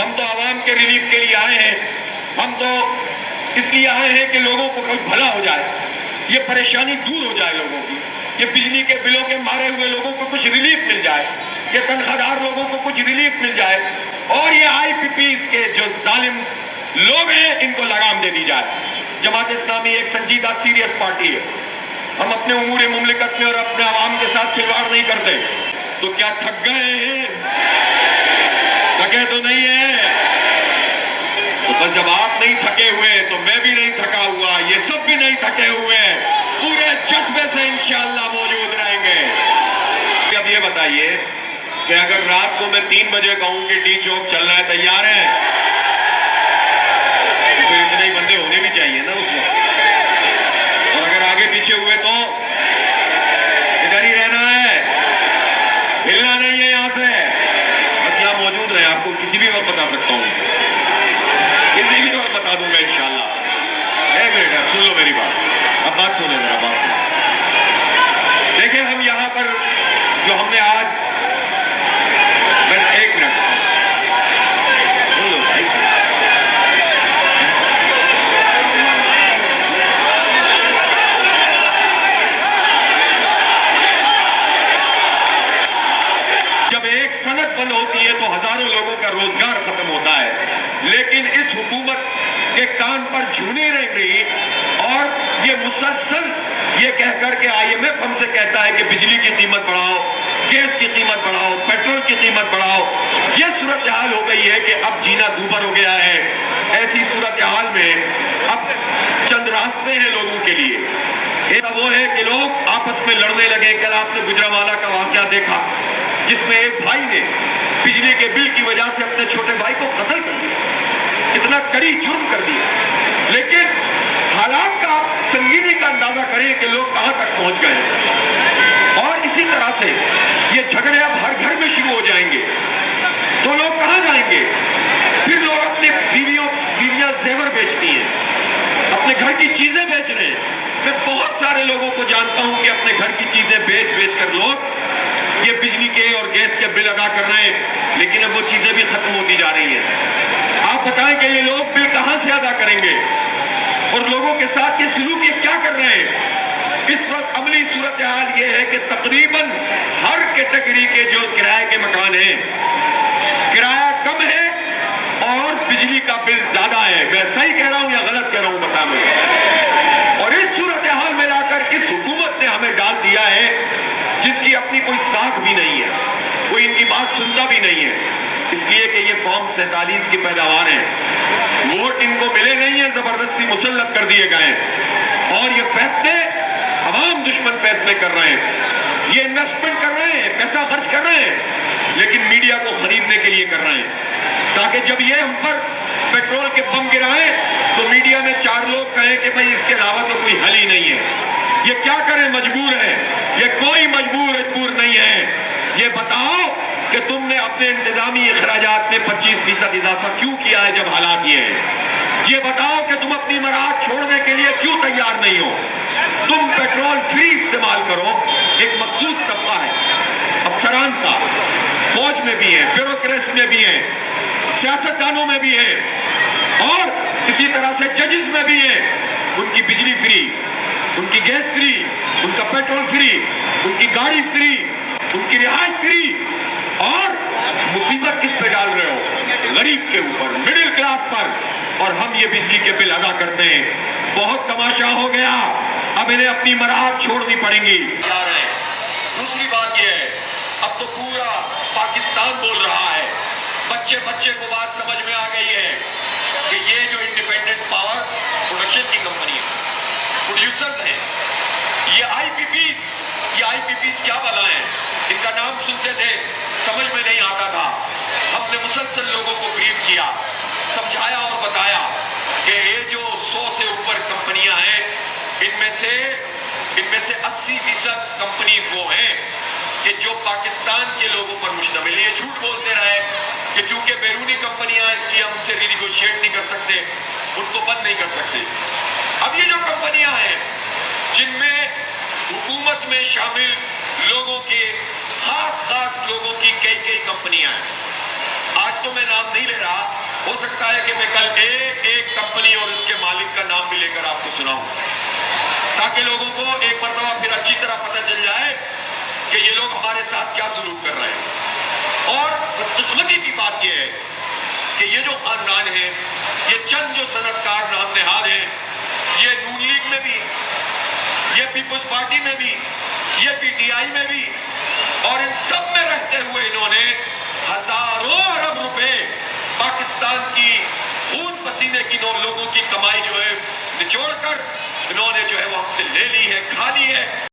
ہم تو عوام کے ریلیف کے لیے آئے ہیں، ہم تو اس لیے آئے ہیں کہ لوگوں کو کچھ بھلا ہو جائے، یہ پریشانی دور ہو جائے لوگوں کی، یہ بجلی کے بلوں کے مارے ہوئے لوگوں کو کچھ ریلیف مل جائے، یہ تنخواہ دار لوگوں کو کچھ ریلیف مل جائے، اور یہ آئی پی پیز کے جو ظالم لوگ ہیں ان کو لگام دے دی جائے۔ جماعت اسلامی ایک سنجیدہ سیریس پارٹی ہے، ہم اپنے امور مملکت میں اور اپنے عوام کے ساتھ کھلواڑ نہیں کرتے۔ تو کیا تھک گئے ہیں؟ تھکے تو نہیں ہیں؟ تو بس جب آپ نہیں تھکے ہوئے تو میں بھی نہیں تھکا ہوا، یہ سب بھی نہیں تھکے ہوئے، پورے جذبے سے انشاءاللہ موجود رہیں گے۔ اب یہ بتائیے کہ اگر رات کو میں 3 بجے کہوں کہ ڈی چوک چلنا ہے، تیار ہیں؟ تو پھر اتنے ہی بندے ہونے بھی چاہیے نا اس وقت، اور اگر آگے پیچھے ہوئے تو ادھر ہی رہنا ہے، ہلنا نہیں ہے یہاں سے، بس یہاں موجود رہے، آپ کو کسی بھی وقت بتا سکتا ہوں، کسی بھی وقت بتا دوں گا انشاءاللہ۔ ایک منٹ ہے، سن لو میری بات، اب بات سنیں میرا بات سنیں۔ دیکھیں ہم یہاں پر جو ہم نے آج ایک منٹ سن لو بھائی، جب ایک صنعت بند ہوتی ہے تو ہزاروں لوگوں کا روزگار ختم ہوتا ہے، لیکن اس حکومت کے کان پر جھونی رہ گئی اور یہ مسلسل یہ کہہ کر کے آئی ایم ایف ہم سے کہتا ہے کہ بجلی کی قیمت بڑھاؤ، گیس کی قیمت بڑھاؤ، پیٹرول کی قیمت بڑھاؤ۔ یہ صورتحال ہو گئی ہے کہ اب جینا دوبھر ہو گیا ہے۔ ایسی صورتحال میں اب چند راستے ہیں لوگوں کے لیے، ایک وہ ہے کہ لوگ آپس میں لڑنے لگے۔ کل آپ نے گجرانوالہ کا واقعہ دیکھا جس میں ایک بھائی نے بجلی کے بل کی وجہ سے اپنے چھوٹے بھائی کو قتل کر دیا، اتنا کڑی جرم کر دیا، لیکن حالات کا سنگینی کا اندازہ کریں کہ لوگ کہاں تک پہنچ گئے۔ اور اسی طرح سے یہ جھگڑے اب ہر گھر میں شروع ہو جائیں گے تو لوگ کہاں جائیں گے؟ پھر لوگ اپنی بیویاں زیور بیچتی ہیں، اپنے گھر کی چیزیں بیچ رہے ہیں۔ میں بہت سارے لوگوں کو جانتا ہوں کہ اپنے گھر کی چیزیں بیچ کر لوگ یہ بجلی کے اور گیس کے بل ادا کر رہے ہیں، لیکن اب وہ چیزیں بھی ختم ہوتی جا رہی ہیں۔ آپ بتائیں کہ یہ لوگ بل کہاں سے ادا کریں گے اور لوگوں کے ساتھ یہ سلوک یہ کیا کر رہے ہیں؟ اس وقت عملی صورتحال یہ ہے کہ تقریباً ہر کیٹیگری کے جو کرائے کے مکان ہیں، کرایہ کم ہے اور بجلی کا بل زیادہ ہے۔ میں صحیح کہہ رہا ہوں یا غلط کہہ رہا ہوں بتا مجھے۔ اور اس صورتحال میں لا کر اس حکومت نے ہمیں ڈال دیا ہے جس کی اپنی کوئی ساکھ بھی نہیں ہے، کوئی ان کی بات سنتا بھی نہیں ہے، اس لیے کہ یہ فارم 47 کی پیداوار ہیں، ووٹ ان کو ملے نہیں ہیں، زبردستی مسلط کر دیے گئے ہیں، اور یہ فیصلے عوام دشمن فیصلے کر رہے ہیں، یہ انویسٹمنٹ کر رہے ہیں، پیسہ خرچ کر رہے ہیں، لیکن میڈیا کو خریدنے کے لیے کر رہے ہیں، تاکہ جب یہ ہم پر پیٹرول کے بم گرائیں تو میڈیا میں 4 لوگ کہیں کہ بھئی اس کے علاوہ تو کوئی حل ہی نہیں ہے، یہ کیا کریں، مجبور ہے۔ یہ کوئی مجبور نہیں ہے۔ یہ بتاؤ کہ تم نے اپنے انتظامی اخراجات میں 25% اضافہ کیوں کیا ہے جب حالات یہ ہیں؟ یہ بتاؤ کہ تم اپنی مراعات چھوڑنے کے لیے کیوں تیار نہیں ہو؟ تم پیٹرول فری استعمال کرو، ایک مخصوص طبقہ ہے افسران کا، فوج میں بھی ہیں، بیوروکریسی میں بھی ہیں، سیاستدانوں میں بھی ہیں، اور اسی طرح سے ججز میں بھی ہیں، ان کی بجلی فری، ان کی گیس فری، ان کا پیٹرول فری، ان کی گاڑی فری، ان کی رہائش فری۔ اور مصیبت کس پہ ڈال رہے ہو؟ غریب کے اوپر، مڈل کلاس پر، اور ہم یہ بجلی کے بل ادا کرتے ہیں۔ بہت تماشا ہو گیا، اب انہیں اپنی مراعات چھوڑنی پڑیں گی۔ دوسری بات یہ ہے، اب تو پورا پاکستان بول رہا ہے، بچے کو بات سمجھ میں آ گئی ہے کہ یہ جو انڈیپینڈنٹ پاور پروڈکشن کی کمپنی ہے، پروڈیوسرز ہیں، یہ آئی پی پیز کیا بلا ہیں؟ ان کا نام سنتے تھے سمجھ میں نہیں آتا تھا، ہم نے مسلسل لوگوں کو بریف کیا، سمجھایا اور بتایا کہ یہ جو 100 سے اوپر کمپنیاں ہیں، ان میں سے 80% کمپنیز وہ ہیں کہ جو پاکستان کے لوگوں پر مشتمل ہے۔ یہ جھوٹ بولتے رہے کہ چونکہ بیرونی کمپنیاں اس لیے ہم سے ریگوشیٹ نہیں کر سکتے، ان کو بند نہیں کر سکتے۔ اب یہ جو کمپنیاں ہیں جن میں حکومت میں شامل لوگوں کے خاص لوگوں کی کئی کمپنیاں ہیں، آج تو میں نام نہیں لے رہا، کہ میں کل ایک کمپنی اور اس کے مالک کا نام بھی لے کر آپ کو سناؤں، تاکہ لوگوں کو ایک مرتبہ پھر اچھی طرح پتہ چل جائے کہ یہ لوگ ہمارے ساتھ کیا سلوک کر رہے ہیں۔ اور بدقسمتی کی بات یہ ہے کہ یہ جو خاندان ہے، یہ چند جو صنعت کار نام نہاد ہیں، یہ نون لیگ میں بھی، یہ پیپلز پارٹی میں بھی، یہ پی ٹی آئی میں بھی، اور ان سب میں رہتے ہوئے انہوں نے ہزاروں ارب روپے پاکستان کی خون پسینے کی لوگوں کی کمائی جو ہے نچوڑ کر انہوں نے جو ہے وہ ہم سے لے لی ہے، کھا لی ہے۔